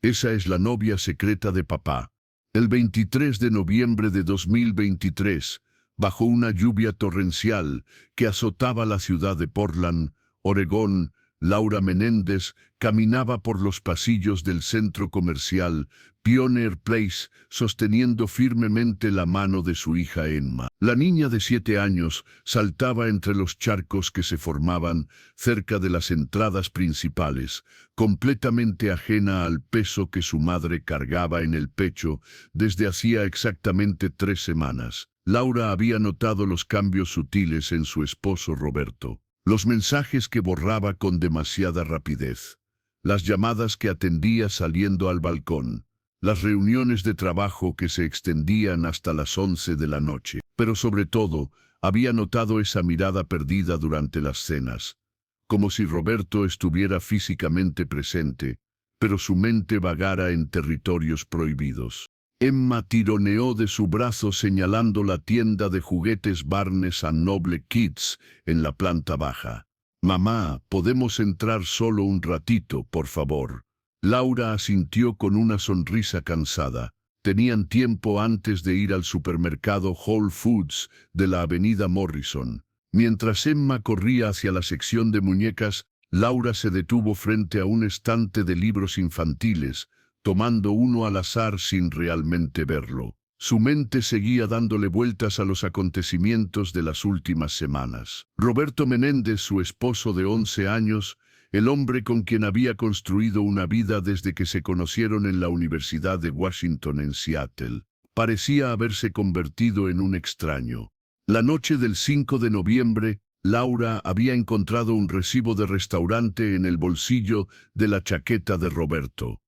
Esa es la novia secreta de papá. El 23 de noviembre de 2023, bajo una lluvia torrencial que azotaba la ciudad de Portland, Oregón, Laura Menéndez caminaba por los pasillos del centro comercial Pioneer Place, sosteniendo firmemente la mano de su hija Emma. La niña de 7 años saltaba entre los charcos que se formaban cerca de las entradas principales, completamente ajena al peso que su madre cargaba en el pecho desde hacía exactamente 3 semanas. Laura había notado los cambios sutiles en su esposo Roberto. Los mensajes que borraba con demasiada rapidez, las llamadas que atendía saliendo al balcón, las reuniones de trabajo que se extendían hasta las 11 de la noche. Pero sobre todo, había notado esa mirada perdida durante las cenas, como si Roberto estuviera físicamente presente, pero su mente vagara en territorios prohibidos. Emma tironeó de su brazo señalando la tienda de juguetes Barnes & Noble Kids en la planta baja. «Mamá, ¿podemos entrar solo un ratito, por favor?» Laura asintió con una sonrisa cansada. Tenían tiempo antes de ir al supermercado Whole Foods de la avenida Morrison. Mientras Emma corría hacia la sección de muñecas, Laura se detuvo frente a un estante de libros infantiles, tomando uno al azar sin realmente verlo. Su mente seguía dándole vueltas a los acontecimientos de las últimas semanas. Roberto Menéndez, su esposo de 11 años, el hombre con quien había construido una vida desde que se conocieron en la Universidad de Washington en Seattle, parecía haberse convertido en un extraño. La noche del 5 de noviembre, Laura había encontrado un recibo de restaurante en el bolsillo de la chaqueta de Roberto.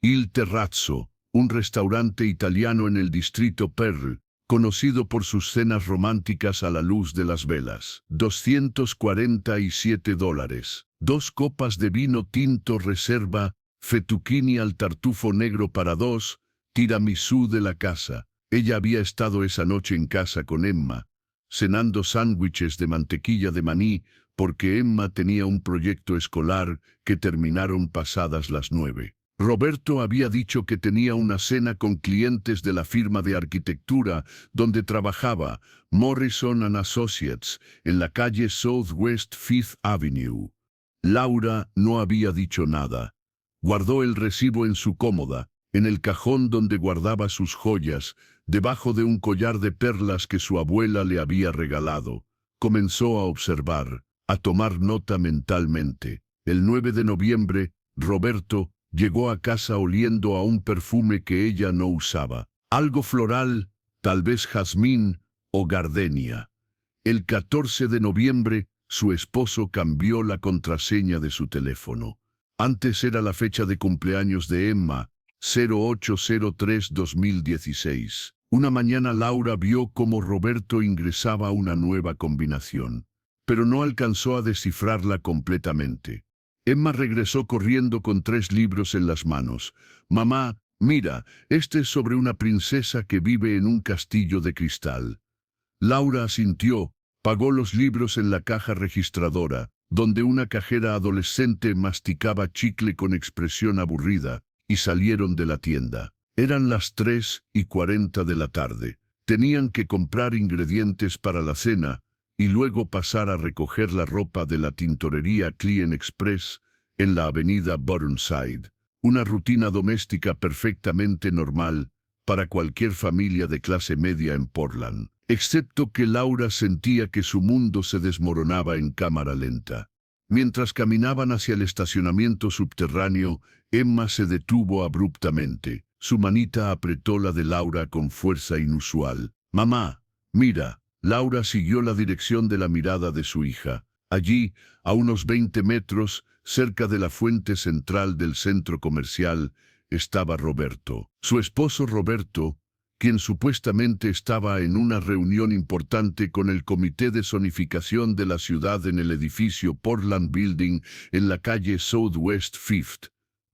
Il Terrazzo, un restaurante italiano en el distrito Pearl, conocido por sus cenas románticas a la luz de las velas. $247. 2 copas de vino tinto reserva, fettuccini al tartufo negro para 2, tiramisú de la casa. Ella había estado esa noche en casa con Emma, cenando sándwiches de mantequilla de maní, porque Emma tenía un proyecto escolar que terminaron pasadas las 9. Roberto había dicho que tenía una cena con clientes de la firma de arquitectura donde trabajaba, Morrison & Associates, en la calle Southwest Fifth Avenue. Laura no había dicho nada. Guardó el recibo en su cómoda, en el cajón donde guardaba sus joyas, debajo de un collar de perlas que su abuela le había regalado. Comenzó a observar, a tomar nota mentalmente. El 9 de noviembre, Roberto llegó a casa oliendo a un perfume que ella no usaba. Algo floral, tal vez jazmín o gardenia. El 14 de noviembre, su esposo cambió la contraseña de su teléfono. Antes era la fecha de cumpleaños de Emma, 0803-2016. Una mañana Laura vio cómo Roberto ingresaba una nueva combinación, pero no alcanzó a descifrarla completamente. Emma regresó corriendo con 3 libros en las manos. «Mamá, mira, este es sobre una princesa que vive en un castillo de cristal». Laura asintió, pagó los libros en la caja registradora, donde una cajera adolescente masticaba chicle con expresión aburrida, y salieron de la tienda. Eran las 3:40 de la tarde. Tenían que comprar ingredientes para la cena, y luego pasar a recoger la ropa de la tintorería Clean Express en la avenida Burnside. Una rutina doméstica perfectamente normal para cualquier familia de clase media en Portland, excepto que Laura sentía que su mundo se desmoronaba en cámara lenta. Mientras caminaban hacia el estacionamiento subterráneo, Emma se detuvo abruptamente. Su manita apretó la de Laura con fuerza inusual. «Mamá, mira». Laura siguió la dirección de la mirada de su hija. Allí, a unos 20 metros, cerca de la fuente central del centro comercial, estaba Roberto. Su esposo Roberto, quien supuestamente estaba en una reunión importante con el Comité de Zonificación de la ciudad en el edificio Portland Building en la calle Southwest Fifth.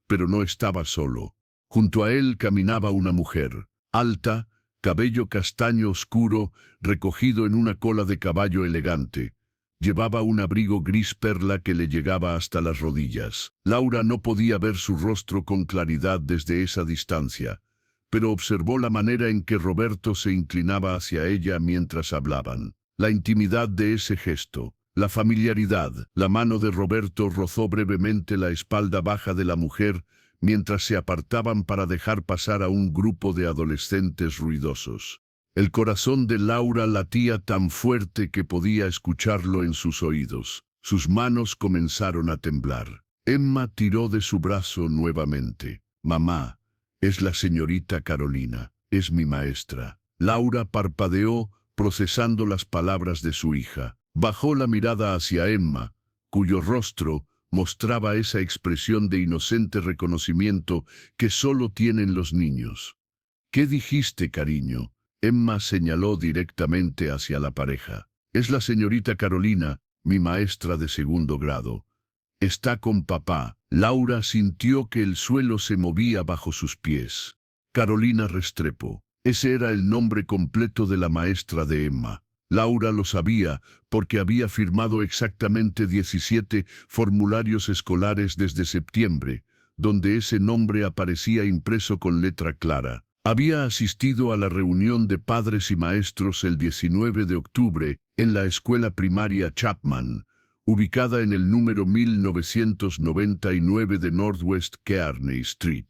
Pero no estaba solo. Junto a él caminaba una mujer, alta, cabello castaño oscuro, recogido en una cola de caballo elegante. Llevaba un abrigo gris perla que le llegaba hasta las rodillas. Laura no podía ver su rostro con claridad desde esa distancia, pero observó la manera en que Roberto se inclinaba hacia ella mientras hablaban. La intimidad de ese gesto, la familiaridad. La mano de Roberto rozó brevemente la espalda baja de la mujer mientras se apartaban para dejar pasar a un grupo de adolescentes ruidosos. El corazón de Laura latía tan fuerte que podía escucharlo en sus oídos. Sus manos comenzaron a temblar. Emma tiró de su brazo nuevamente. «Mamá, es la señorita Carolina, es mi maestra». Laura parpadeó, procesando las palabras de su hija. Bajó la mirada hacia Emma, cuyo rostro mostraba esa expresión de inocente reconocimiento que solo tienen los niños. «¿Qué dijiste, cariño?». Emma señaló directamente hacia la pareja. «Es la señorita Carolina, mi maestra de segundo grado. Está con papá». Laura sintió que el suelo se movía bajo sus pies. Carolina Restrepo. Ese era el nombre completo de la maestra de Emma. Laura lo sabía porque había firmado exactamente 17 formularios escolares desde septiembre, donde ese nombre aparecía impreso con letra clara. Había asistido a la reunión de padres y maestros el 19 de octubre en la escuela primaria Chapman, ubicada en el número 1999 de Northwest Kearney Street.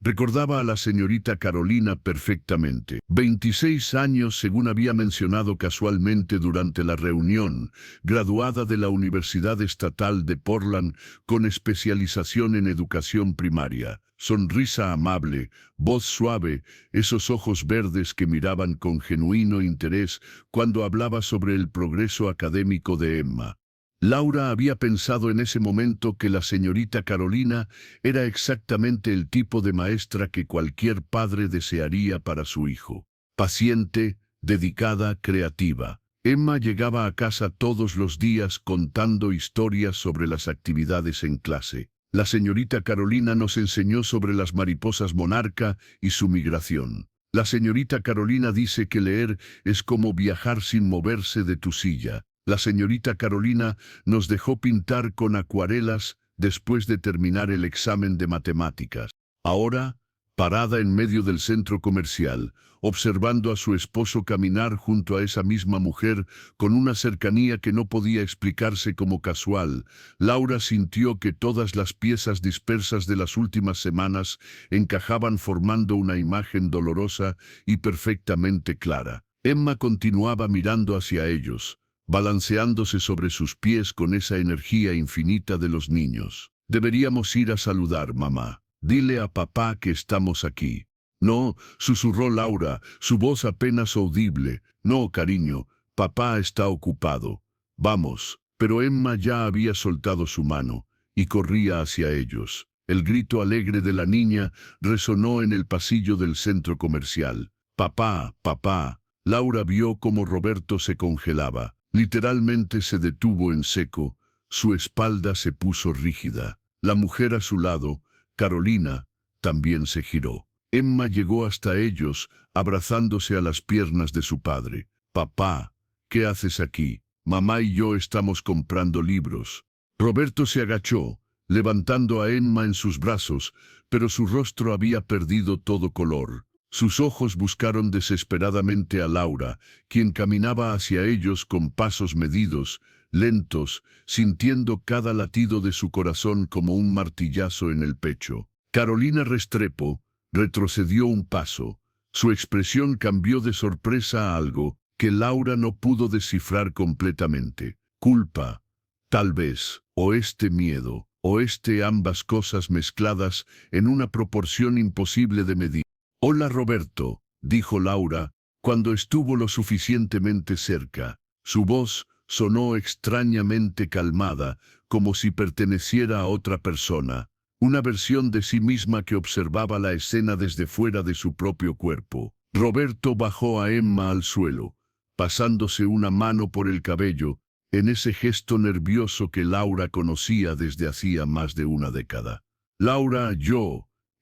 Recordaba a la señorita Carolina perfectamente. 26 años, según había mencionado casualmente durante la reunión, graduada de la Universidad Estatal de Portland con especialización en educación primaria. Sonrisa amable, voz suave, esos ojos verdes que miraban con genuino interés cuando hablaba sobre el progreso académico de Emma. Laura había pensado en ese momento que la señorita Carolina era exactamente el tipo de maestra que cualquier padre desearía para su hijo. Paciente, dedicada, creativa. Emma llegaba a casa todos los días contando historias sobre las actividades en clase. La señorita Carolina nos enseñó sobre las mariposas monarca y su migración. La señorita Carolina dice que leer es como viajar sin moverse de tu silla. La señorita Carolina nos dejó pintar con acuarelas después de terminar el examen de matemáticas. Ahora, parada en medio del centro comercial, observando a su esposo caminar junto a esa misma mujer con una cercanía que no podía explicarse como casual, Laura sintió que todas las piezas dispersas de las últimas semanas encajaban formando una imagen dolorosa y perfectamente clara. Emma continuaba mirando hacia ellos, balanceándose sobre sus pies con esa energía infinita de los niños. «Deberíamos ir a saludar, mamá. Dile a papá que estamos aquí». «No», susurró Laura, su voz apenas audible. «No, cariño, papá está ocupado. Vamos». Pero Emma ya había soltado su mano y corría hacia ellos. El grito alegre de la niña resonó en el pasillo del centro comercial. «Papá, papá». Laura vio cómo Roberto se congelaba. Literalmente se detuvo en seco, su espalda se puso rígida. La mujer a su lado, Carolina, también se giró. Emma llegó hasta ellos, abrazándose a las piernas de su padre. «Papá, ¿qué haces aquí? Mamá y yo estamos comprando libros». Roberto se agachó, levantando a Emma en sus brazos, pero su rostro había perdido todo color. Sus ojos buscaron desesperadamente a Laura, quien caminaba hacia ellos con pasos medidos, lentos, sintiendo cada latido de su corazón como un martillazo en el pecho. Carolina Restrepo retrocedió un paso. Su expresión cambió de sorpresa a algo que Laura no pudo descifrar completamente. Culpa, tal vez, o miedo, o ambas cosas mezcladas en una proporción imposible de medir. «Hola, Roberto», dijo Laura, cuando estuvo lo suficientemente cerca. Su voz sonó extrañamente calmada, como si perteneciera a otra persona, una versión de sí misma que observaba la escena desde fuera de su propio cuerpo. Roberto bajó a Emma al suelo, pasándose una mano por el cabello, en ese gesto nervioso que Laura conocía desde hacía más de una década. «Laura,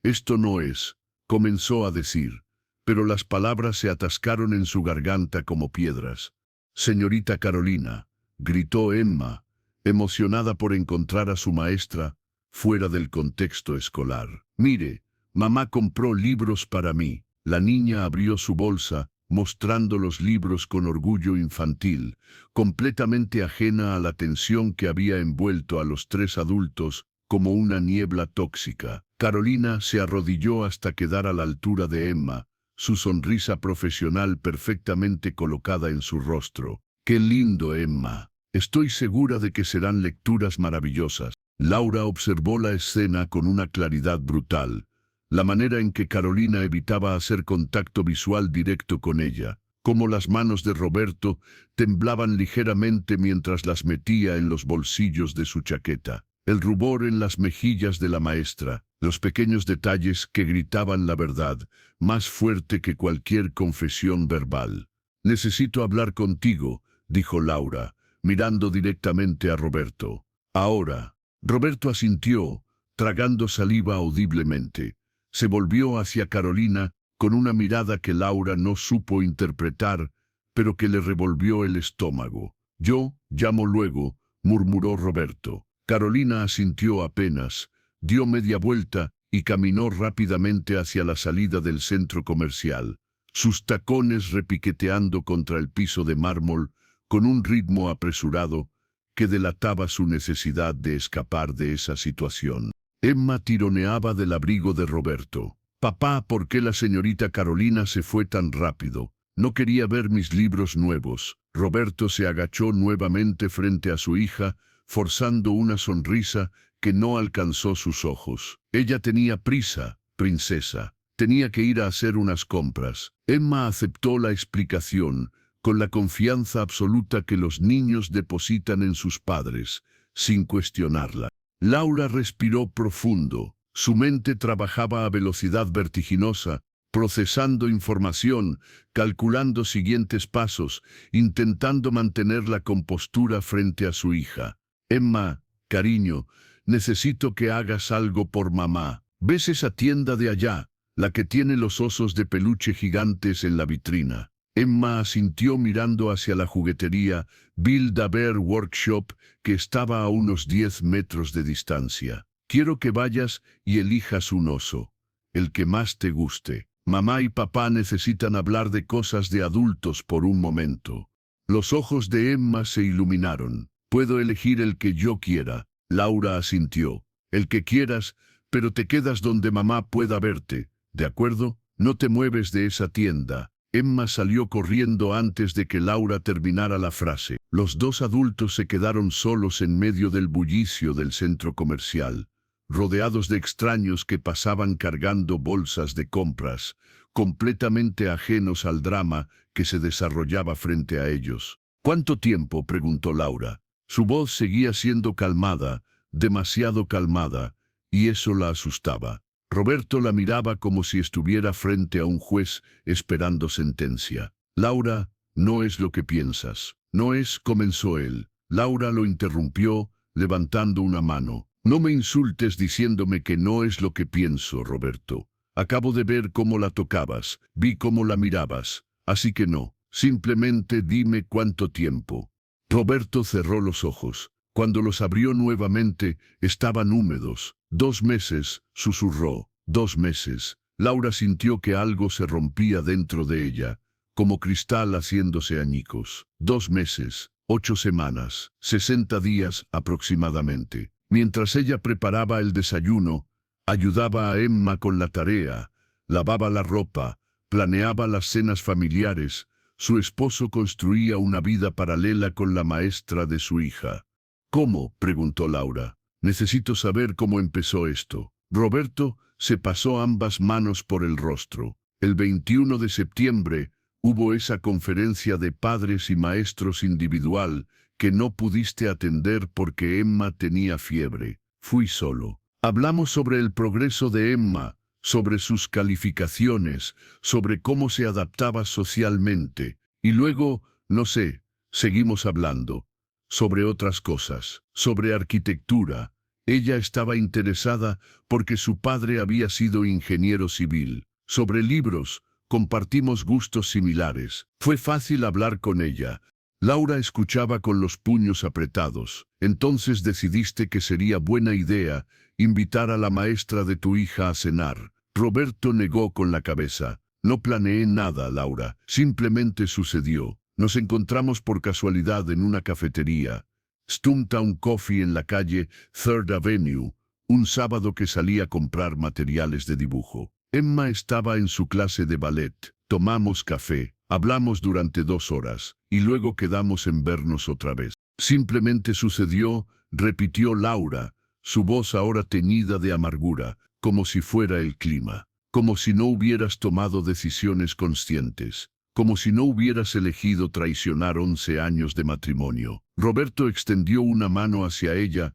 esto no es», comenzó a decir, pero las palabras se atascaron en su garganta como piedras. «Señorita Carolina, gritó Emma, emocionada por encontrar a su maestra fuera del contexto escolar. Mire, mamá compró libros para mí. La niña abrió su bolsa, mostrando los libros con orgullo infantil, completamente ajena a la tensión que había envuelto a los tres adultos como una niebla tóxica. Carolina se arrodilló hasta quedar a la altura de Emma, su sonrisa profesional perfectamente colocada en su rostro. ¡Qué lindo, Emma! Estoy segura de que serán lecturas maravillosas. Laura observó la escena con una claridad brutal. La manera en que Carolina evitaba hacer contacto visual directo con ella, como las manos de Roberto temblaban ligeramente mientras las metía en los bolsillos de su chaqueta. El rubor en las mejillas de la maestra, los pequeños detalles que gritaban la verdad, más fuerte que cualquier confesión verbal. «Necesito hablar contigo», dijo Laura, mirando directamente a Roberto. «Ahora». Roberto asintió, tragando saliva audiblemente. Se volvió hacia Carolina con una mirada que Laura no supo interpretar, pero que le revolvió el estómago. «Yo llamo luego», murmuró Roberto. Carolina asintió apenas, dio media vuelta y caminó rápidamente hacia la salida del centro comercial, sus tacones repiqueteando contra el piso de mármol con un ritmo apresurado que delataba su necesidad de escapar de esa situación. Emma tironeaba del abrigo de Roberto. «Papá, ¿por qué la señorita Carolina se fue tan rápido? No quería ver mis libros nuevos». Roberto se agachó nuevamente frente a su hija, forzando una sonrisa que no alcanzó sus ojos. «Ella tenía prisa, princesa. Tenía que ir a hacer unas compras». Emma aceptó la explicación, con la confianza absoluta que los niños depositan en sus padres, sin cuestionarla. Laura respiró profundo. Su mente trabajaba a velocidad vertiginosa, procesando información, calculando siguientes pasos, intentando mantener la compostura frente a su hija. «Emma, cariño, necesito que hagas algo por mamá. ¿Ves esa tienda de allá, la que tiene los osos de peluche gigantes en la vitrina?» Emma asintió mirando hacia la juguetería Build-A-Bear Workshop que estaba a unos 10 metros de distancia. «Quiero que vayas y elijas un oso, el que más te guste. Mamá y papá necesitan hablar de cosas de adultos por un momento». Los ojos de Emma se iluminaron. «Puedo elegir el que yo quiera». Laura asintió. «El que quieras, pero te quedas donde mamá pueda verte. ¿De acuerdo? No te mueves de esa tienda». Emma salió corriendo antes de que Laura terminara la frase. Los dos adultos se quedaron solos en medio del bullicio del centro comercial, rodeados de extraños que pasaban cargando bolsas de compras, completamente ajenos al drama que se desarrollaba frente a ellos. «¿Cuánto tiempo?», preguntó Laura. Su voz seguía siendo calmada, demasiado calmada, y eso la asustaba. Roberto la miraba como si estuviera frente a un juez esperando sentencia. «Laura, no es lo que piensas». «No es», comenzó él. Laura lo interrumpió, levantando una mano. «No me insultes diciéndome que no es lo que pienso, Roberto. Acabo de ver cómo la tocabas, vi cómo la mirabas, así que no. Simplemente dime cuánto tiempo». Roberto cerró los ojos. Cuando los abrió nuevamente, estaban húmedos. «2 meses», susurró. «2 meses». Laura sintió que algo se rompía dentro de ella, como cristal haciéndose añicos. 2 meses, 8 semanas, 60 días aproximadamente. Mientras ella preparaba el desayuno, ayudaba a Emma con la tarea, lavaba la ropa, planeaba las cenas familiares, su esposo construía una vida paralela con la maestra de su hija. «¿Cómo?», preguntó Laura. «Necesito saber cómo empezó esto». Roberto se pasó ambas manos por el rostro. «El 21 de septiembre hubo esa conferencia de padres y maestros individual que no pudiste atender porque Emma tenía fiebre. Fui solo. Hablamos sobre el progreso de Emma, sobre sus calificaciones, sobre cómo se adaptaba socialmente. Y luego, no sé, seguimos hablando. Sobre otras cosas, sobre arquitectura. Ella estaba interesada porque su padre había sido ingeniero civil. Sobre libros, compartimos gustos similares. Fue fácil hablar con ella. Laura escuchaba con los puños apretados. Entonces decidiste que sería buena idea invitar a la maestra de tu hija a cenar. Roberto negó con la cabeza. No planeé nada, Laura. Simplemente sucedió. Nos encontramos por casualidad en una cafetería, Stumptown Coffee en la calle Third Avenue, un sábado que salí a comprar materiales de dibujo. Emma estaba en su clase de ballet. Tomamos café, hablamos durante 2 horas, y luego quedamos en vernos otra vez. Simplemente sucedió, repitió Laura, su voz ahora teñida de amargura, como si fuera el clima, como si no hubieras tomado decisiones conscientes, como si no hubieras elegido traicionar 11 años de matrimonio. Roberto extendió una mano hacia ella,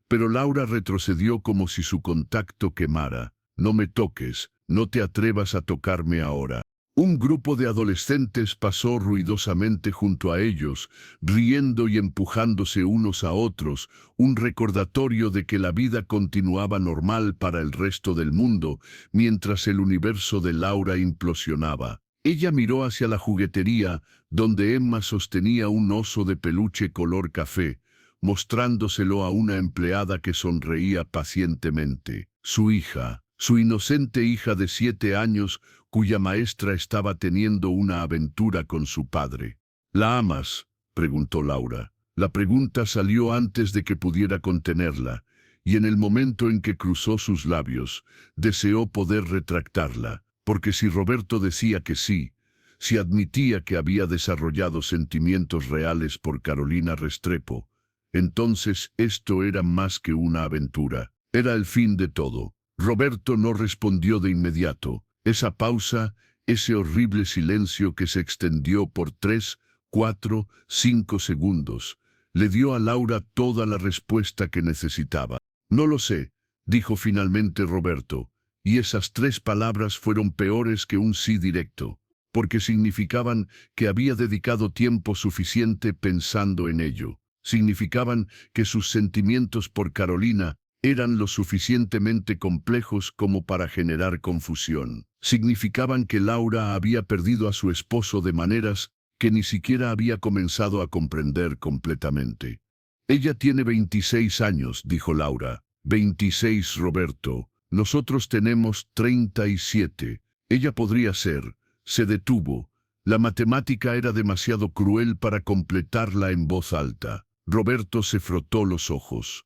pero Laura retrocedió como si su contacto quemara. No me toques, no te atrevas a tocarme ahora. Un grupo de adolescentes pasó ruidosamente junto a ellos, riendo y empujándose unos a otros, un recordatorio de que la vida continuaba normal para el resto del mundo, mientras el universo de Laura implosionaba. Ella miró hacia la juguetería, donde Emma sostenía un oso de peluche color café, mostrándoselo a una empleada que sonreía pacientemente. Su hija, su inocente hija de 7 años, cuya maestra estaba teniendo una aventura con su padre. ¿La amas?, preguntó Laura. La pregunta salió antes de que pudiera contenerla, y en el momento en que cruzó sus labios, deseó poder retractarla, porque si Roberto decía que sí, si admitía que había desarrollado sentimientos reales por Carolina Restrepo, entonces esto era más que una aventura, era el fin de todo. Roberto no respondió de inmediato. Esa pausa, ese horrible silencio que se extendió por 3, 4, 5 segundos, le dio a Laura toda la respuesta que necesitaba. No lo sé, dijo finalmente Roberto, y esas 3 palabras fueron peores que un sí directo, porque significaban que había dedicado tiempo suficiente pensando en ello. Significaban que sus sentimientos por Carolina eran lo suficientemente complejos como para generar confusión. Significaban que Laura había perdido a su esposo de maneras que ni siquiera había comenzado a comprender completamente. Ella tiene 26 años, dijo Laura. 26, Roberto. Nosotros tenemos 37. Ella podría ser. Se detuvo. La matemática era demasiado cruel para completarla en voz alta. Roberto se frotó los ojos.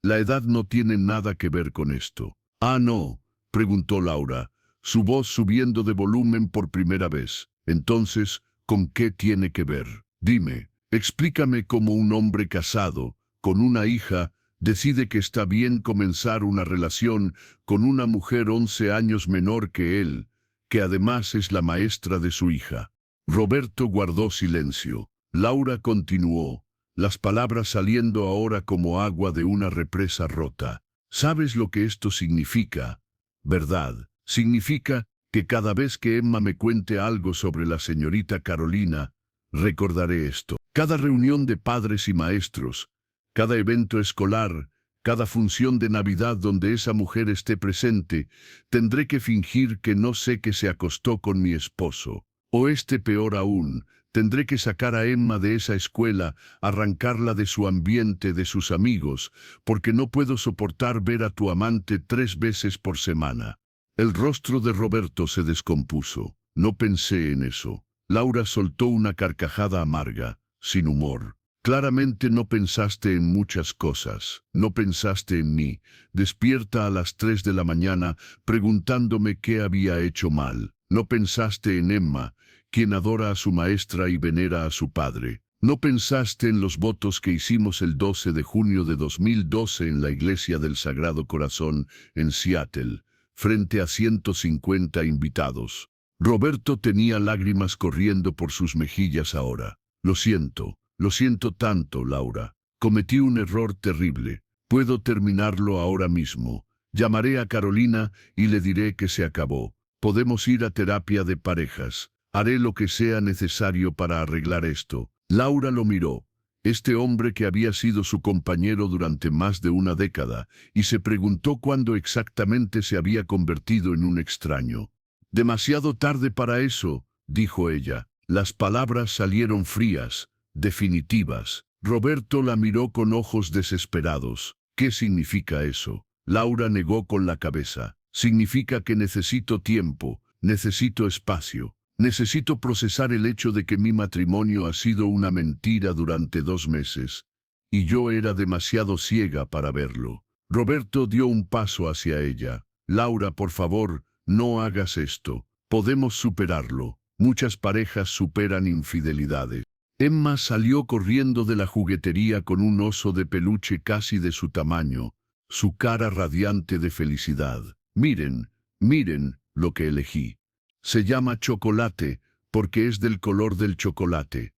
La edad no tiene nada que ver con esto. Ah, no, preguntó Laura, su voz subiendo de volumen por primera vez. Entonces, ¿con qué tiene que ver? Dime, explícame cómo un hombre casado, con una hija, decide que está bien comenzar una relación con una mujer 11 años menor que él, que además es la maestra de su hija. Roberto guardó silencio. Laura continuó, las palabras saliendo ahora como agua de una represa rota. ¿Sabes lo que esto significa? ¿Verdad? Significa que cada vez que Emma me cuente algo sobre la señorita Carolina, recordaré esto. Cada reunión de padres y maestros, cada evento escolar, cada función de Navidad donde esa mujer esté presente, tendré que fingir que no sé que se acostó con mi esposo. O peor aún, tendré que sacar a Emma de esa escuela, arrancarla de su ambiente, de sus amigos, porque no puedo soportar ver a tu amante 3 veces por semana. El rostro de Roberto se descompuso. No pensé en eso. Laura soltó una carcajada amarga, sin humor. Claramente no pensaste en muchas cosas. No pensaste en mí, despierta a las 3 de la mañana, preguntándome qué había hecho mal. No pensaste en Emma, quien adora a su maestra y venera a su padre. No pensaste en los votos que hicimos el 12 de junio de 2012 en la Iglesia del Sagrado Corazón, en Seattle, frente a 150 invitados. Roberto tenía lágrimas corriendo por sus mejillas ahora. Lo siento tanto, Laura. Cometí un error terrible. Puedo terminarlo ahora mismo. Llamaré a Carolina y le diré que se acabó. Podemos ir a terapia de parejas. Haré lo que sea necesario para arreglar esto. Laura lo miró. Este hombre que había sido su compañero durante más de una década, y se preguntó cuándo exactamente se había convertido en un extraño. Demasiado tarde para eso, dijo ella. Las palabras salieron frías, definitivas. Roberto la miró con ojos desesperados. ¿Qué significa eso? Laura negó con la cabeza. Significa que necesito tiempo, necesito espacio. Necesito procesar el hecho de que mi matrimonio ha sido una mentira durante 2 meses. Y yo era demasiado ciega para verlo. Roberto dio un paso hacia ella. Laura, por favor, no hagas esto. Podemos superarlo. Muchas parejas superan infidelidades. Emma salió corriendo de la juguetería con un oso de peluche casi de su tamaño, su cara radiante de felicidad. Miren, miren lo que elegí. Se llama chocolate porque es del color del chocolate.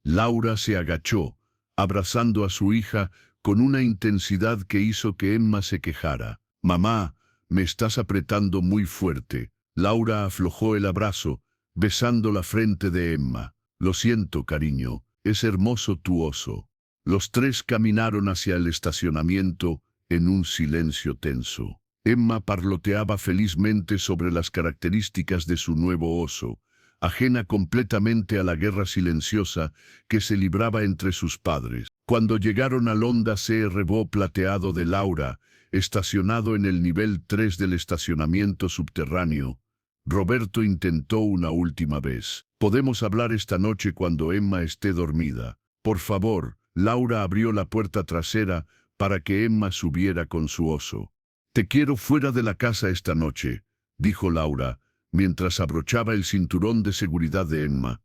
Laura se agachó, abrazando a su hija con una intensidad que hizo que Emma se quejara. «Mamá, me estás apretando muy fuerte». Laura aflojó el abrazo, besando la frente de Emma. «Lo siento, cariño, es hermoso tu oso». Los tres caminaron hacia el estacionamiento en un silencio tenso. Emma parloteaba felizmente sobre las características de su nuevo oso, ajena completamente a la guerra silenciosa que se libraba entre sus padres. Cuando llegaron al Honda CR-V plateado de Laura, estacionado en el nivel 3 del estacionamiento subterráneo, Roberto intentó una última vez. «Podemos hablar esta noche cuando Emma esté dormida. Por favor». Laura abrió la puerta trasera para que Emma subiera con su oso. «Te quiero fuera de la casa esta noche», dijo Laura, mientras abrochaba el cinturón de seguridad de Emma.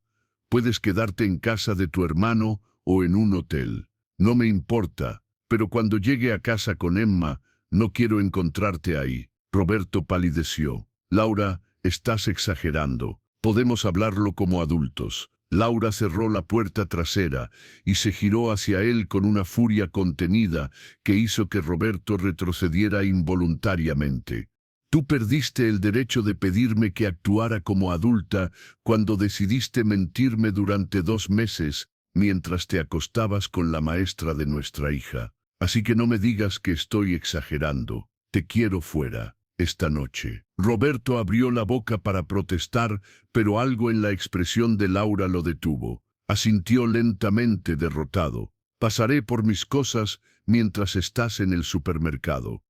«Puedes quedarte en casa de tu hermano o en un hotel. No me importa, pero cuando llegue a casa con Emma, no quiero encontrarte ahí». Roberto palideció. «Laura, estás exagerando. Podemos hablarlo como adultos». Laura cerró la puerta trasera y se giró hacia él con una furia contenida que hizo que Roberto retrocediera involuntariamente. «Tú perdiste el derecho de pedirme que actuara como adulta cuando decidiste mentirme durante 2 meses mientras te acostabas con la maestra de nuestra hija. Así que no me digas que estoy exagerando. Te quiero fuera esta noche». Roberto abrió la boca para protestar, pero algo en la expresión de Laura lo detuvo. Asintió lentamente, derrotado. «Pasaré por mis cosas mientras estás en el supermercado».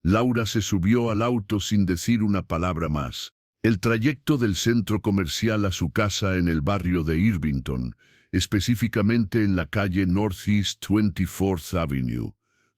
Laura se subió al auto sin decir una palabra más. El trayecto del centro comercial a su casa en el barrio de Irvington, específicamente en la calle Northeast 24th Avenue,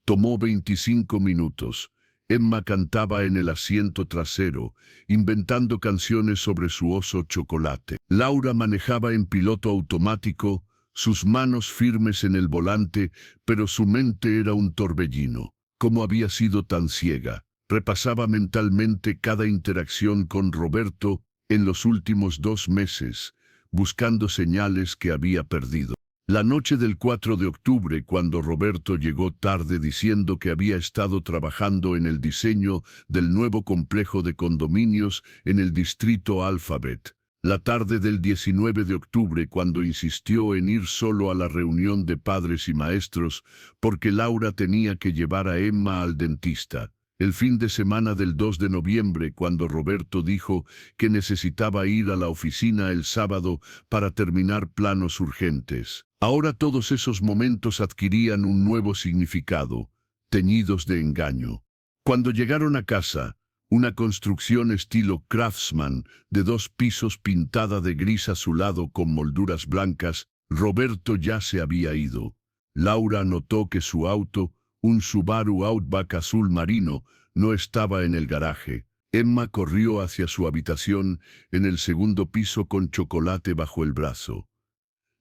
tomó 25 minutos. Emma cantaba en el asiento trasero, inventando canciones sobre su oso chocolate. Laura manejaba en piloto automático, sus manos firmes en el volante, pero su mente era un torbellino. ¿Cómo había sido tan ciega? Repasaba mentalmente cada interacción con Roberto en los últimos 2 meses, buscando señales que había perdido. La noche del 4 de octubre, cuando Roberto llegó tarde diciendo que había estado trabajando en el diseño del nuevo complejo de condominios en el distrito Alphabet. La tarde del 19 de octubre, cuando insistió en ir solo a la reunión de padres y maestros, porque Laura tenía que llevar a Emma al dentista. El fin de semana del 2 de noviembre, cuando Roberto dijo que necesitaba ir a la oficina el sábado para terminar planos urgentes. Ahora todos esos momentos adquirían un nuevo significado, teñidos de engaño. Cuando llegaron a casa, una construcción estilo Craftsman de 2 pisos pintada de gris azulado con molduras blancas, Roberto ya se había ido. Laura notó que su auto, un Subaru Outback azul marino, no estaba en el garaje. Emma corrió hacia su habitación en el 2º piso con chocolate bajo el brazo.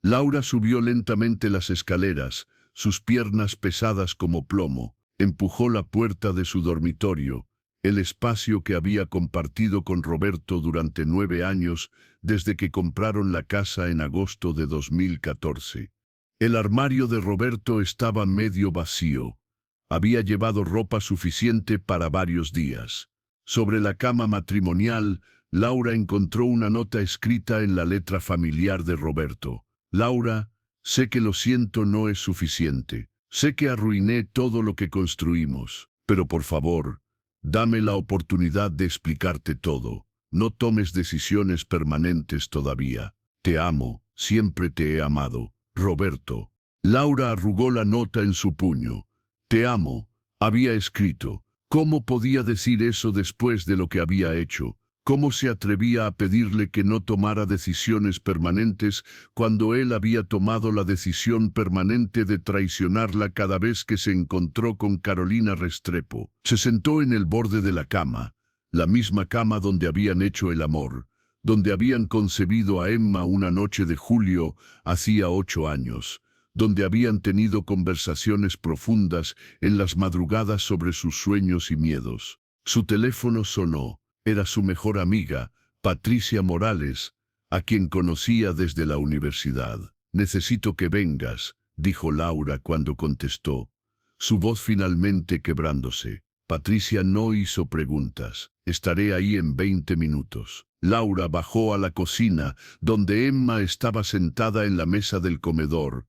Laura subió lentamente las escaleras, sus piernas pesadas como plomo. Empujó la puerta de su dormitorio, el espacio que había compartido con Roberto durante 9 años desde que compraron la casa en agosto de 2014. El armario de Roberto estaba medio vacío. Había llevado ropa suficiente para varios días. Sobre la cama matrimonial, Laura encontró una nota escrita en la letra familiar de Roberto. «Laura, sé que lo siento no es suficiente. Sé que arruiné todo lo que construimos. Pero por favor, dame la oportunidad de explicarte todo. No tomes decisiones permanentes todavía. Te amo, siempre te he amado. Roberto. Laura arrugó la nota en su puño. Te amo, había escrito. ¿Cómo podía decir eso después de lo que había hecho? ¿Cómo se atrevía a pedirle que no tomara decisiones permanentes cuando él había tomado la decisión permanente de traicionarla cada vez que se encontró con Carolina Restrepo? Se sentó en el borde de la cama, la misma cama donde habían hecho el amor, donde habían concebido a Emma una noche de julio hacía 8 años, donde habían tenido conversaciones profundas en las madrugadas sobre sus sueños y miedos. Su teléfono sonó. Era su mejor amiga, Patricia Morales, a quien conocía desde la universidad. Necesito que vengas, dijo Laura cuando contestó, su voz finalmente quebrándose. Patricia no hizo preguntas. Estaré ahí en 20 minutos. Laura bajó a la cocina, donde Emma estaba sentada en la mesa del comedor,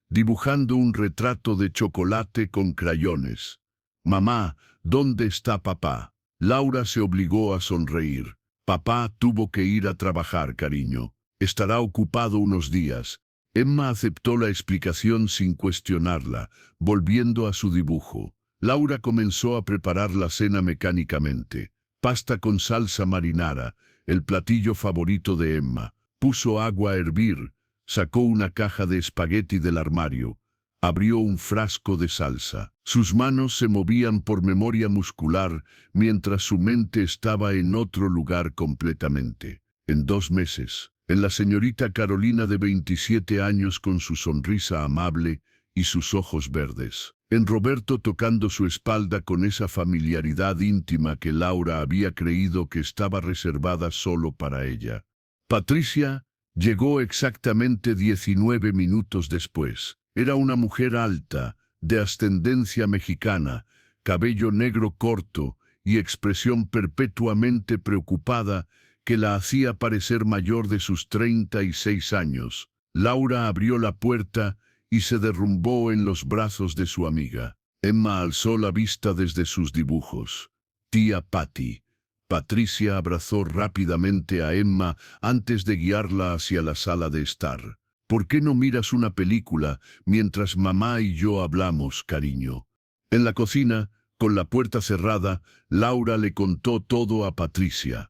dibujando un retrato de chocolate con crayones. Mamá, ¿dónde está papá? Laura se obligó a sonreír. Papá tuvo que ir a trabajar, cariño. Estará ocupado unos días. Emma aceptó la explicación sin cuestionarla, volviendo a su dibujo. Laura comenzó a preparar la cena mecánicamente. Pasta con salsa marinara, el platillo favorito de Emma. Puso agua a hervir, sacó una caja de espagueti del armario. Abrió un frasco de salsa. Sus manos se movían por memoria muscular, mientras su mente estaba en otro lugar completamente. En 2 meses, en la señorita Carolina de 27 años con su sonrisa amable y sus ojos verdes. En Roberto tocando su espalda con esa familiaridad íntima que Laura había creído que estaba reservada solo para ella. Patricia llegó exactamente 19 minutos después. Era una mujer alta, de ascendencia mexicana, cabello negro corto y expresión perpetuamente preocupada que la hacía parecer mayor de sus 36 años. Laura abrió la puerta y se derrumbó en los brazos de su amiga. Emma alzó la vista desde sus dibujos. Tía Patty. Patricia abrazó rápidamente a Emma antes de guiarla hacia la sala de estar. ¿Por qué no miras una película mientras mamá y yo hablamos, cariño? En la cocina, con la puerta cerrada, Laura le contó todo a Patricia.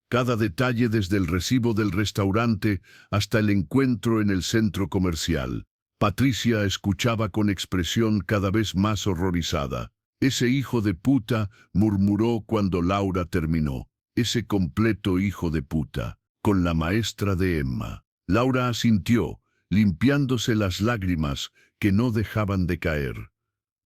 Cada detalle desde el recibo del restaurante hasta el encuentro en el centro comercial. Patricia escuchaba con expresión cada vez más horrorizada. Ese hijo de puta, murmuró cuando Laura terminó. Ese completo hijo de puta, con la maestra de Emma. Laura asintió, limpiándose las lágrimas que no dejaban de caer.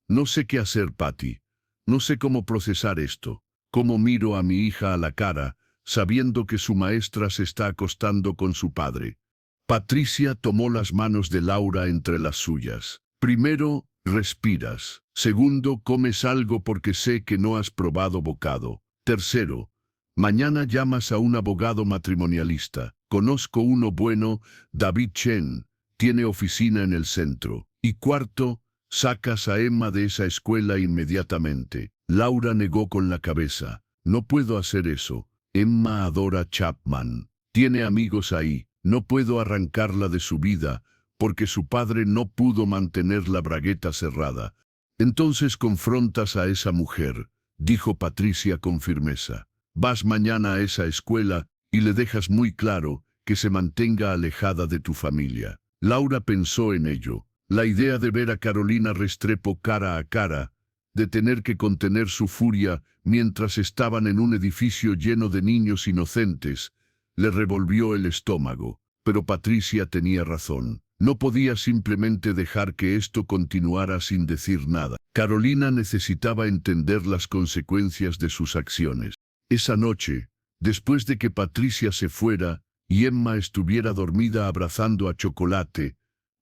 No sé qué hacer, Patty. No sé cómo procesar esto. Cómo miro a mi hija a la cara, sabiendo que su maestra se está acostando con su padre. Patricia tomó las manos de Laura entre las suyas. Primero, respiras. Segundo, comes algo porque sé que no has probado bocado. Tercero, mañana llamas a un abogado matrimonialista. Conozco uno bueno, David Chen. Tiene oficina en el centro. Y cuarto, sacas a Emma de esa escuela inmediatamente. Laura negó con la cabeza. No puedo hacer eso. Emma adora Chapman. Tiene amigos ahí. No puedo arrancarla de su vida, porque su padre no pudo mantener la bragueta cerrada. Entonces confrontas a esa mujer, dijo Patricia con firmeza. Vas mañana a esa escuela y le dejas muy claro que se mantenga alejada de tu familia. Laura pensó en ello. La idea de ver a Carolina Restrepo cara a cara, de tener que contener su furia mientras estaban en un edificio lleno de niños inocentes, le revolvió el estómago. Pero Patricia tenía razón. No podía simplemente dejar que esto continuara sin decir nada. Carolina necesitaba entender las consecuencias de sus acciones. Esa noche, después de que Patricia se fuera y Emma estuviera dormida abrazando a Chocolate,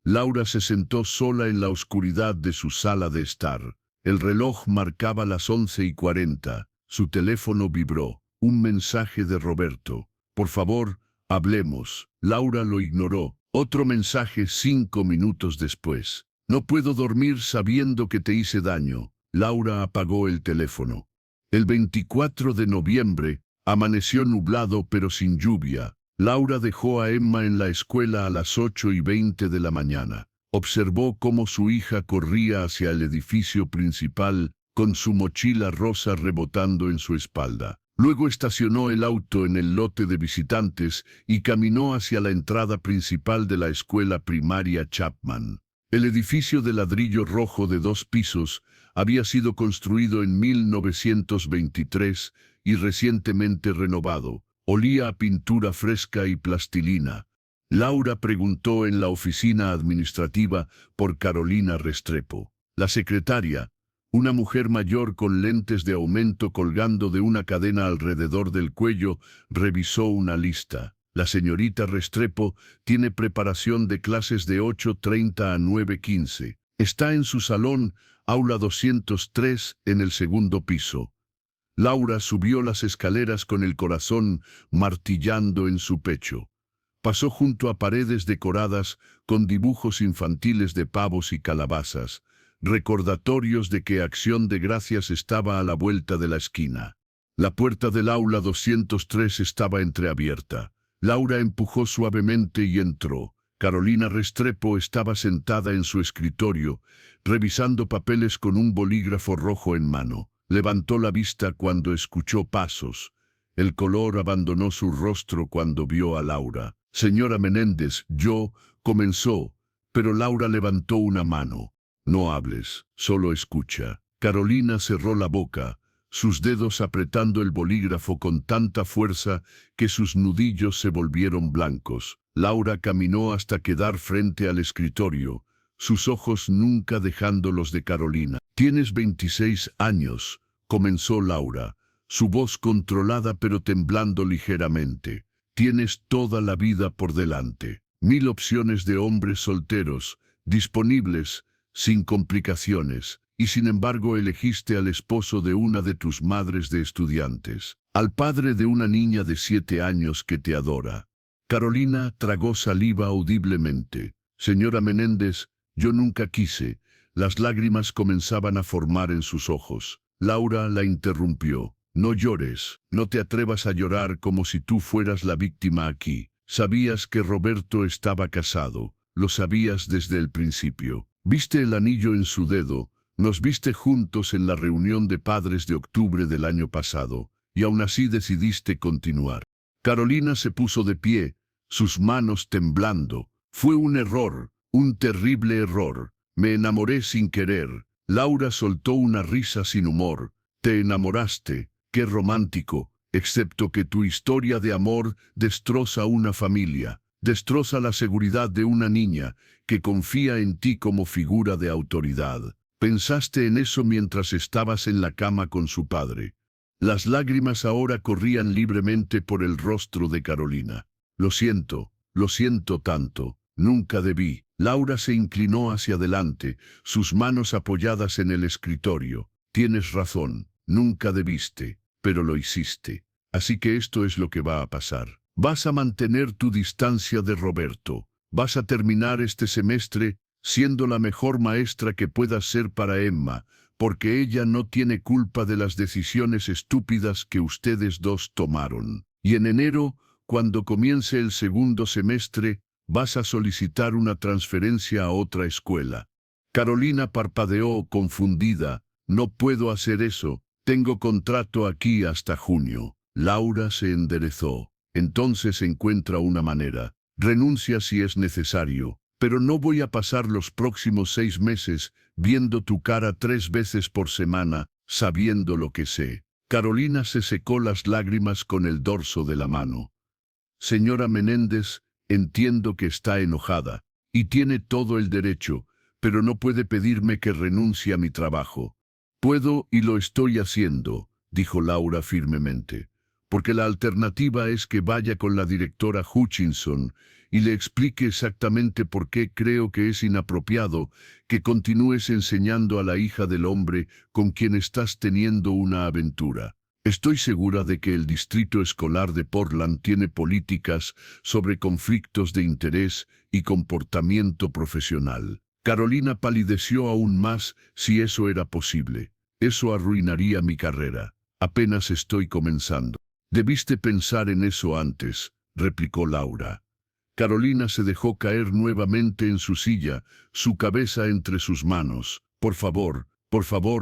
Laura se sentó sola en la oscuridad de su sala de estar. El reloj marcaba las 11:40. Su teléfono vibró. Un mensaje de Roberto. Por favor, hablemos. Laura lo ignoró. Otro mensaje 5 minutos después. No puedo dormir sabiendo que te hice daño. Laura apagó el teléfono. El 24 de noviembre, amaneció nublado pero sin lluvia. Laura dejó a Emma en la escuela a las 8:20 de la mañana. Observó cómo su hija corría hacia el edificio principal con su mochila rosa rebotando en su espalda. Luego estacionó el auto en el lote de visitantes y caminó hacia la entrada principal de la escuela primaria Chapman. El edificio de ladrillo rojo de 2 pisos había sido construido en 1923 y recientemente renovado. Olía a pintura fresca y plastilina. Laura preguntó en la oficina administrativa por Carolina Restrepo. La secretaria, una mujer mayor con lentes de aumento colgando de una cadena alrededor del cuello, revisó una lista. La señorita Restrepo tiene preparación de clases de 8:30 a 9:15. Está en su salón, aula 203, en el segundo piso. Laura subió las escaleras con el corazón martillando en su pecho. Pasó junto a paredes decoradas con dibujos infantiles de pavos y calabazas, recordatorios de que Acción de Gracias estaba a la vuelta de la esquina. La puerta del aula 203 estaba entreabierta. Laura empujó suavemente y entró. Carolina Restrepo estaba sentada en su escritorio, revisando papeles con un bolígrafo rojo en mano. Levantó la vista cuando escuchó pasos. El color abandonó su rostro cuando vio a Laura. «Señora Menéndez, comenzó, pero Laura levantó una mano. «No hables, solo escucha». Carolina cerró la boca, sus dedos apretando el bolígrafo con tanta fuerza que sus nudillos se volvieron blancos. Laura caminó hasta quedar frente al escritorio, sus ojos nunca dejando los de Carolina. «Tienes 26 años», comenzó Laura, su voz controlada pero temblando ligeramente. «Tienes toda la vida por delante. 1000 opciones de hombres solteros, disponibles, sin complicaciones, y sin embargo elegiste al esposo de una de tus madres de estudiantes, al padre de una niña de 7 años que te adora». Carolina tragó saliva audiblemente. «Señora Menéndez, yo nunca quise». Las lágrimas comenzaban a formar en sus ojos. Laura la interrumpió. «No llores, no te atrevas a llorar como si tú fueras la víctima aquí. Sabías que Roberto estaba casado, lo sabías desde el principio. Viste el anillo en su dedo, nos viste juntos en la reunión de padres de octubre del año pasado, y aún así decidiste continuar». Carolina se puso de pie, sus manos temblando. «Fue un error, un terrible error. Me enamoré sin querer». Laura soltó una risa sin humor. «Te enamoraste, qué romántico, excepto que tu historia de amor destroza una familia, destroza la seguridad de una niña que confía en ti como figura de autoridad. Pensaste en eso mientras estabas en la cama con su padre». Las lágrimas ahora corrían libremente por el rostro de Carolina. Lo siento tanto, nunca debí». Laura se inclinó hacia adelante, sus manos apoyadas en el escritorio. «Tienes razón, nunca debiste, pero lo hiciste. Así que esto es lo que va a pasar. Vas a mantener tu distancia de Roberto. Vas a terminar este semestre siendo la mejor maestra que puedas ser para Emma, porque ella no tiene culpa de las decisiones estúpidas que ustedes dos tomaron. Y en enero, cuando comience el segundo semestre, vas a solicitar una transferencia a otra escuela». Carolina parpadeó confundida. «No puedo hacer eso. Tengo contrato aquí hasta junio». Laura se enderezó. «Entonces encuentra una manera. Renuncia si es necesario. Pero no voy a pasar los próximos 6 meses viendo tu cara 3 veces por semana, sabiendo lo que sé». Carolina se secó las lágrimas con el dorso de la mano. «Señora Menéndez, entiendo que está enojada, y tiene todo el derecho, pero no puede pedirme que renuncie a mi trabajo». «Puedo y lo estoy haciendo», dijo Laura firmemente, «porque la alternativa es que vaya con la directora Hutchinson y le explique exactamente por qué creo que es inapropiado que continúes enseñando a la hija del hombre con quien estás teniendo una aventura. Estoy segura de que el distrito escolar de Portland tiene políticas sobre conflictos de interés y comportamiento profesional». Carolina palideció aún más si eso era posible. «Eso arruinaría mi carrera. Apenas estoy comenzando». «Debiste pensar en eso antes», replicó Laura. Carolina se dejó caer nuevamente en su silla, su cabeza entre sus manos. Por favor,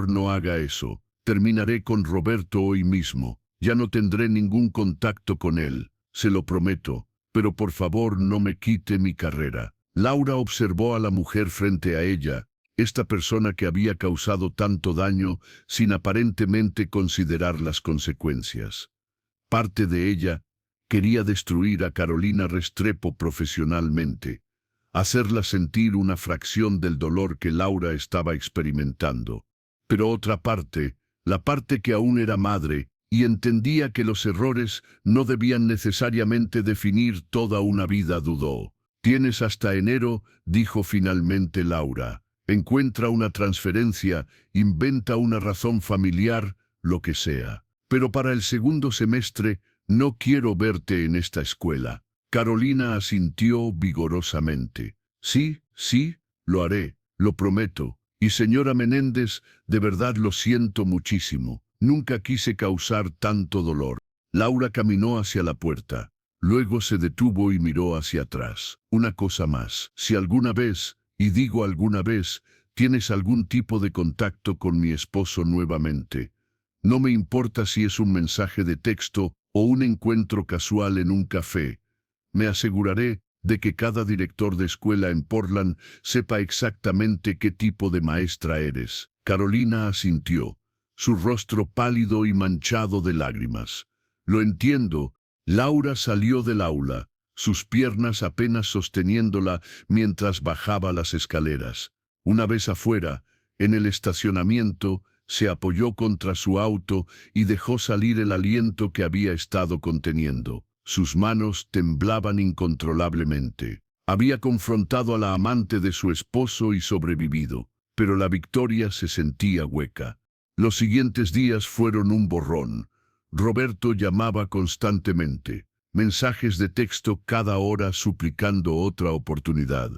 no haga eso. Terminaré con Roberto hoy mismo. Ya no tendré ningún contacto con él, se lo prometo. Pero por favor no me quite mi carrera. Laura observó a la mujer frente a ella, esta persona que había causado tanto daño sin aparentemente considerar las consecuencias. Parte de ella quería destruir a Carolina Restrepo profesionalmente, hacerla sentir una fracción del dolor que Laura estaba experimentando. Pero otra parte, la parte que aún era madre, y entendía que los errores no debían necesariamente definir toda una vida, dudó. «Tienes hasta enero», dijo finalmente Laura. «Encuentra una transferencia, inventa una razón familiar, lo que sea. Pero para el segundo semestre no quiero verte en esta escuela». Carolina asintió vigorosamente. «Sí, lo haré, lo prometo. Y señora Menéndez, de verdad lo siento muchísimo. Nunca quise causar tanto dolor». Laura caminó hacia la puerta. Luego se detuvo y miró hacia atrás. «Una cosa más. Si alguna vez, y digo alguna vez, tienes algún tipo de contacto con mi esposo nuevamente, no me importa si es un mensaje de texto o un encuentro casual en un café, me aseguraré de que cada director de escuela en Portland sepa exactamente qué tipo de maestra eres». Carolina asintió, su rostro pálido y manchado de lágrimas. «Lo entiendo». Laura salió del aula, sus piernas apenas sosteniéndola mientras bajaba las escaleras. Una vez afuera, en el estacionamiento, se apoyó contra su auto y dejó salir el aliento que había estado conteniendo. Sus manos temblaban incontrolablemente. Había confrontado a la amante de su esposo y sobrevivido, pero la victoria se sentía hueca. Los siguientes días fueron un borrón. Roberto llamaba constantemente, mensajes de texto cada hora suplicando otra oportunidad.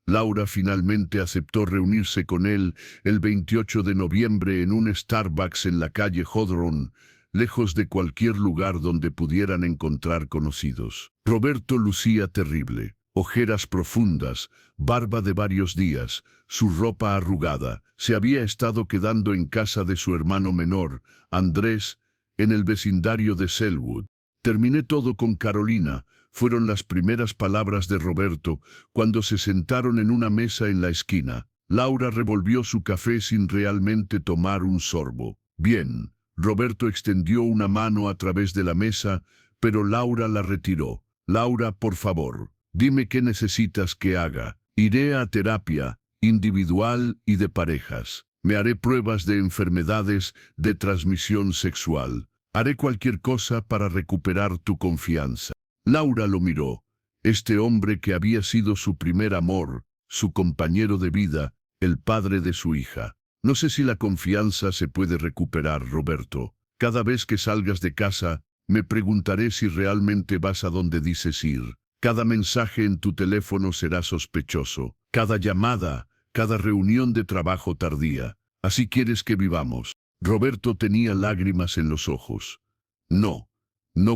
Laura finalmente aceptó reunirse con él el 28 de noviembre en un Starbucks en la calle Hodron, lejos de cualquier lugar donde pudieran encontrar conocidos. Roberto lucía terrible, ojeras profundas, barba de varios días, su ropa arrugada. Se había estado quedando en casa de su hermano menor, Andrés, en el vecindario de Selwood. «Terminé todo con Carolina», fueron las primeras palabras de Roberto cuando se sentaron en una mesa en la esquina. Laura revolvió su café sin realmente tomar un sorbo. «Bien». Roberto extendió una mano a través de la mesa, pero Laura la retiró. «Laura, por favor, dime qué necesitas que haga. Iré a terapia, individual y de parejas. Me haré pruebas de enfermedades de transmisión sexual. Haré cualquier cosa para recuperar tu confianza». Laura lo miró. Este hombre que había sido su primer amor, su compañero de vida, el padre de su hija. «No sé si la confianza se puede recuperar, Roberto. Cada vez que salgas de casa, me preguntaré si realmente vas a donde dices ir. Cada mensaje en tu teléfono será sospechoso. Cada llamada, cada reunión de trabajo tardía. ¿Así quieres que vivamos?» Roberto tenía lágrimas en los ojos. «No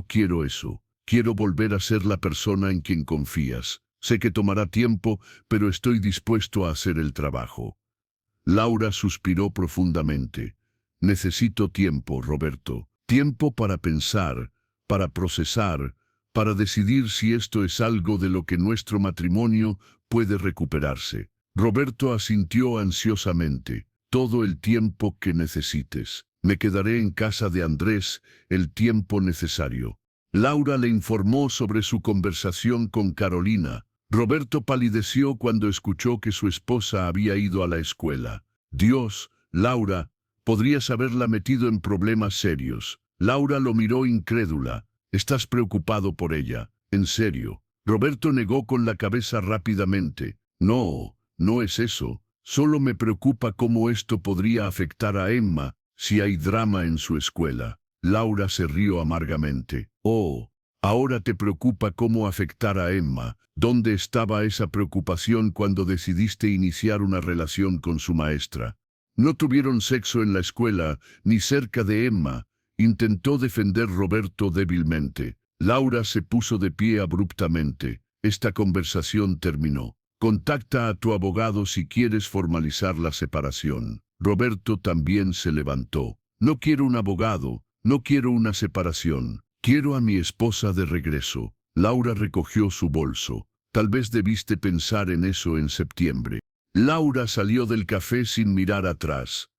quiero eso. Quiero volver a ser la persona en quien confías. Sé que tomará tiempo, pero estoy dispuesto a hacer el trabajo». Laura suspiró profundamente. «Necesito tiempo, Roberto. Tiempo para pensar, para procesar, para decidir si esto es algo de lo que nuestro matrimonio puede recuperarse». Roberto asintió ansiosamente. «Todo el tiempo que necesites. Me quedaré en casa de Andrés el tiempo necesario». Laura le informó sobre su conversación con Carolina. Roberto palideció cuando escuchó que su esposa había ido a la escuela. «Dios, Laura, podrías haberla metido en problemas serios». Laura lo miró incrédula. «¿Estás preocupado por ella? ¿En serio?» Roberto negó con la cabeza rápidamente. «No es eso. Solo me preocupa cómo esto podría afectar a Emma si hay drama en su escuela». Laura se rió amargamente. «Oh, ahora te preocupa cómo afectar a Emma. ¿Dónde estaba esa preocupación cuando decidiste iniciar una relación con su maestra? No tuvieron sexo en la escuela, ni cerca de Emma», intentó defender Roberto débilmente. Laura se puso de pie abruptamente. Esta conversación terminó. Contacta a tu abogado si quieres formalizar la separación. Roberto también se levantó. No quiero un abogado, no quiero una separación. Quiero a mi esposa de regreso. Laura recogió su bolso. Tal vez debiste pensar en eso en septiembre. Laura salió del café sin mirar atrás.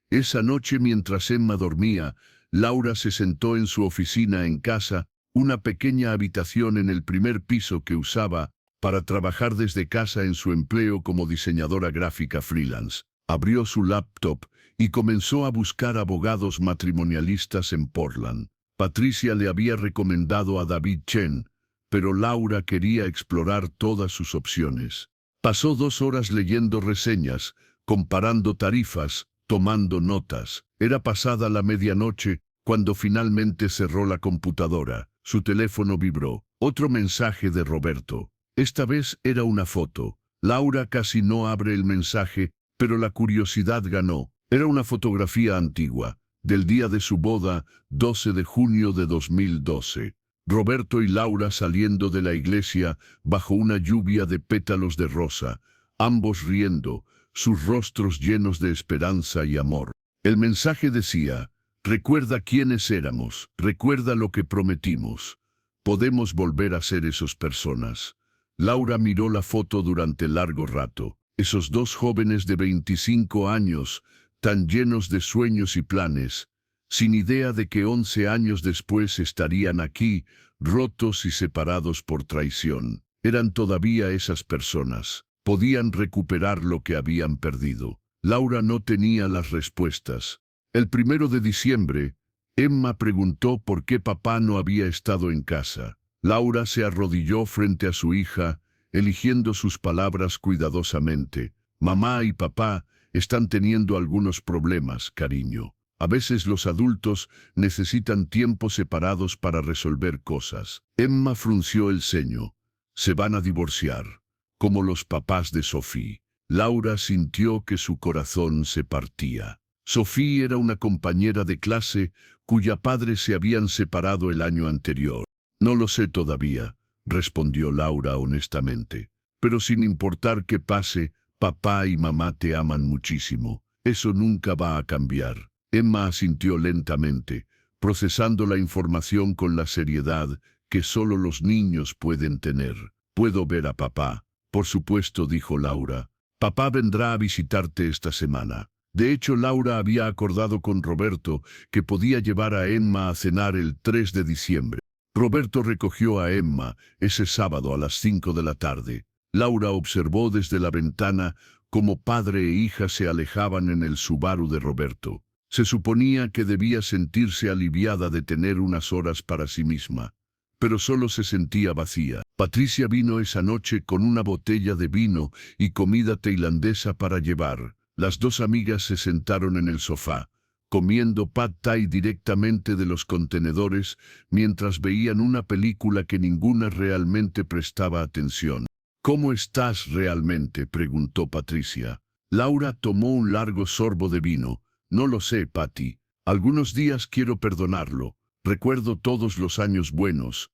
Esa noche, mientras Emma dormía, Laura se sentó en su oficina en casa, una pequeña habitación en el primer piso que usaba para trabajar desde casa en su empleo como diseñadora gráfica freelance. Abrió su laptop y comenzó a buscar abogados matrimonialistas en Portland. Patricia le había recomendado a David Chen, pero Laura quería explorar todas sus opciones. Pasó 2 horas leyendo reseñas, comparando tarifas, tomando notas. Era pasada la medianoche cuando finalmente cerró la computadora. Su teléfono vibró. Otro mensaje de Roberto. Esta vez era una foto. Laura casi no abre el mensaje, pero la curiosidad ganó. Era una fotografía antigua, del día de su boda, 12 de junio de 2012. Roberto y Laura saliendo de la iglesia bajo una lluvia de pétalos de rosa, ambos riendo, sus rostros llenos de esperanza y amor. El mensaje decía: recuerda quiénes éramos, recuerda lo que prometimos. Podemos volver a ser esas personas. Laura miró la foto durante largo rato. Esos 2 jóvenes de 25 años, tan llenos de sueños y planes, sin idea de que 11 años después estarían aquí, rotos y separados por traición. Eran todavía esas personas. Podían recuperar lo que habían perdido. Laura no tenía las respuestas. El 1 de diciembre, Emma preguntó por qué papá no había estado en casa. Laura se arrodilló frente a su hija, eligiendo sus palabras cuidadosamente. Mamá y papá están teniendo algunos problemas, cariño. A veces los adultos necesitan tiempo separados para resolver cosas. Emma frunció el ceño. Se van a divorciar, como los papás de Sophie. Laura sintió que su corazón se partía. Sophie era una compañera de clase cuya padre se habían separado el año anterior. No lo sé todavía, respondió Laura honestamente. Pero sin importar qué pase, papá y mamá te aman muchísimo. Eso nunca va a cambiar. Emma asintió lentamente, procesando la información con la seriedad que solo los niños pueden tener. Puedo ver a papá. Por supuesto, dijo Laura. Papá vendrá a visitarte esta semana. De hecho, Laura había acordado con Roberto que podía llevar a Emma a cenar el 3 de diciembre. Roberto recogió a Emma ese sábado a las 5 de la tarde. Laura observó desde la ventana cómo padre e hija se alejaban en el Subaru de Roberto. Se suponía que debía sentirse aliviada de tener unas horas para sí misma, pero solo se sentía vacía. Patricia vino esa noche con una botella de vino y comida tailandesa para llevar. Las 2 amigas se sentaron en el sofá, comiendo pad thai directamente de los contenedores mientras veían una película que ninguna realmente prestaba atención. ¿Cómo estás realmente?, preguntó Patricia. Laura tomó un largo sorbo de vino. No lo sé, Patty. Algunos días quiero perdonarlo. Recuerdo todos los años buenos,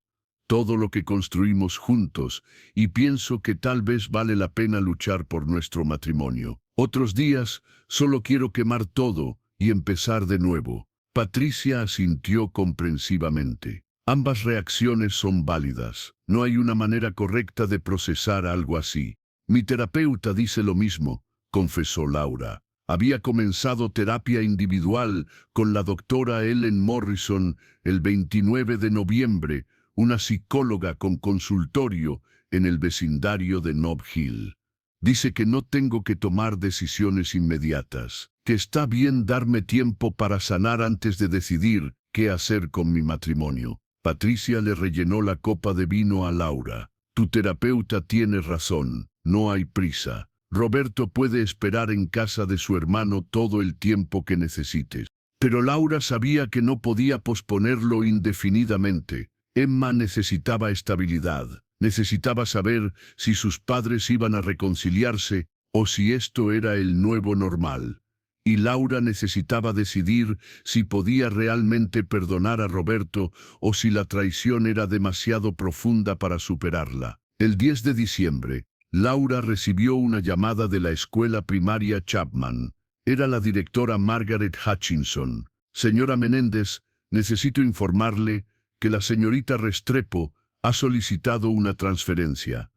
todo lo que construimos juntos, y pienso que tal vez vale la pena luchar por nuestro matrimonio. Otros días, solo quiero quemar todo y empezar de nuevo. Patricia asintió comprensivamente. Ambas reacciones son válidas. No hay una manera correcta de procesar algo así. Mi terapeuta dice lo mismo, confesó Laura. Había comenzado terapia individual con la doctora Ellen Morrison el 29 de noviembre, una psicóloga con consultorio en el vecindario de Nob Hill. Dice que no tengo que tomar decisiones inmediatas, que está bien darme tiempo para sanar antes de decidir qué hacer con mi matrimonio. Patricia le rellenó la copa de vino a Laura. Tu terapeuta tiene razón, no hay prisa. Roberto puede esperar en casa de su hermano todo el tiempo que necesites. Pero Laura sabía que no podía posponerlo indefinidamente. Emma necesitaba estabilidad. Necesitaba saber si sus padres iban a reconciliarse o si esto era el nuevo normal. y Laura necesitaba decidir si podía realmente perdonar a Roberto o si la traición era demasiado profunda para superarla. El 10 de diciembre, Laura recibió una llamada de la escuela primaria Chapman. Era la directora Margaret Hutchinson. Señora Menéndez, necesito informarle que la señorita Restrepo ha solicitado una transferencia.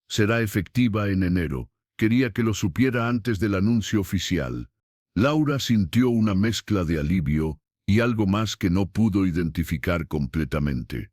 Será efectiva en enero. Quería que lo supiera antes del anuncio oficial. Laura sintió una mezcla de alivio y algo más que no pudo identificar completamente.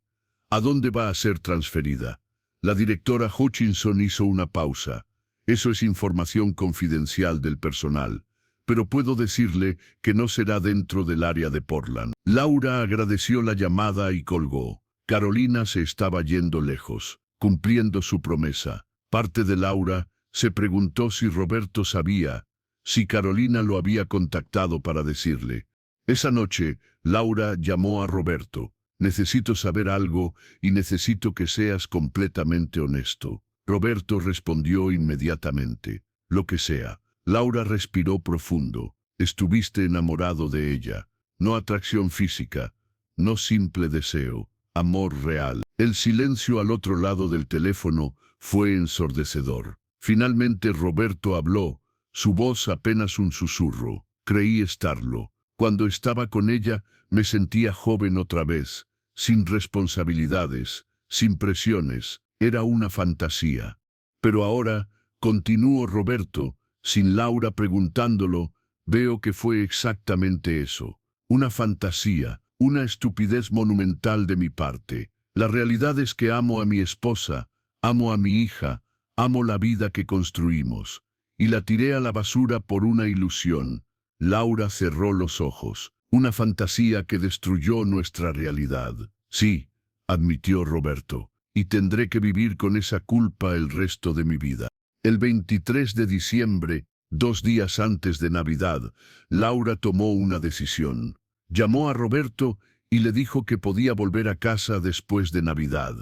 ¿A dónde va a ser transferida? La directora Hutchinson hizo una pausa. Eso es información confidencial del personal, pero puedo decirle que no será dentro del área de Portland. Laura agradeció la llamada y colgó. Carolina se estaba yendo lejos, cumpliendo su promesa. Parte de Laura se preguntó si Roberto sabía, si Carolina lo había contactado para decirle. Esa noche, Laura llamó a Roberto. Necesito saber algo y necesito que seas completamente honesto. Roberto respondió inmediatamente. Lo que sea. Laura respiró profundo. Estuviste enamorado de ella. No atracción física, no simple deseo, amor real. El silencio al otro lado del teléfono fue ensordecedor. Finalmente Roberto habló, su voz apenas un susurro. Creí estarlo. Cuando estaba con ella, me sentía joven otra vez, sin responsabilidades, sin presiones. Era una fantasía. Pero ahora, continuó Roberto, sin Laura preguntándolo, veo que fue exactamente eso. Una fantasía, una estupidez monumental de mi parte. La realidad es que amo a mi esposa, amo a mi hija, amo la vida que construimos. Y la tiré a la basura por una ilusión. Laura cerró los ojos. Una fantasía que destruyó nuestra realidad. Sí, admitió Roberto, y tendré que vivir con esa culpa el resto de mi vida. El 23 de diciembre, 2 días antes de Navidad, Laura tomó una decisión. Llamó a Roberto y le dijo que podía volver a casa después de Navidad.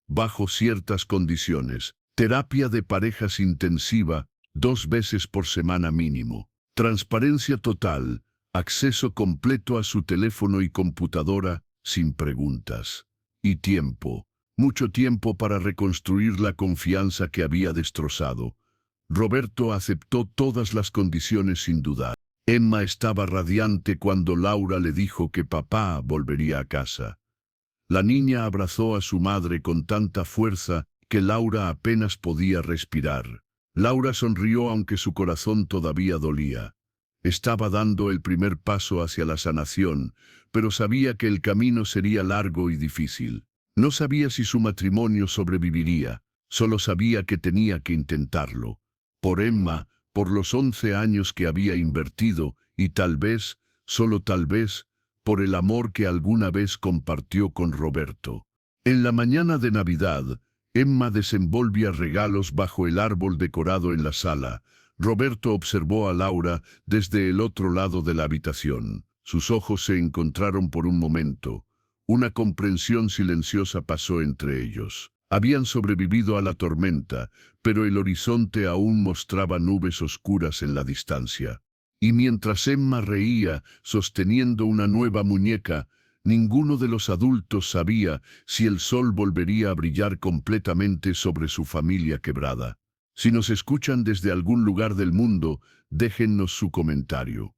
Bajo ciertas condiciones. Terapia de parejas intensiva, 2 veces por semana mínimo. Transparencia total, acceso completo a su teléfono y computadora, sin preguntas. Y tiempo, mucho tiempo para reconstruir la confianza que había destrozado. Roberto aceptó todas las condiciones sin dudar. Emma estaba radiante cuando Laura le dijo que papá volvería a casa. La niña abrazó a su madre con tanta fuerza que Laura apenas podía respirar. Laura sonrió aunque su corazón todavía dolía. Estaba dando el primer paso hacia la sanación, pero sabía que el camino sería largo y difícil. No sabía si su matrimonio sobreviviría, solo sabía que tenía que intentarlo. Por Emma, por los 11 años que había invertido, y tal vez, solo tal vez, por el amor que alguna vez compartió con Roberto. En la mañana de Navidad, Emma desenvolvía regalos bajo el árbol decorado en la sala. Roberto observó a Laura desde el otro lado de la habitación. Sus ojos se encontraron por un momento. Una comprensión silenciosa pasó entre ellos. Habían sobrevivido a la tormenta, pero el horizonte aún mostraba nubes oscuras en la distancia. Y mientras Emma reía, sosteniendo una nueva muñeca, ninguno de los adultos sabía si el sol volvería a brillar completamente sobre su familia quebrada. Si nos escuchan desde algún lugar del mundo, déjennos su comentario.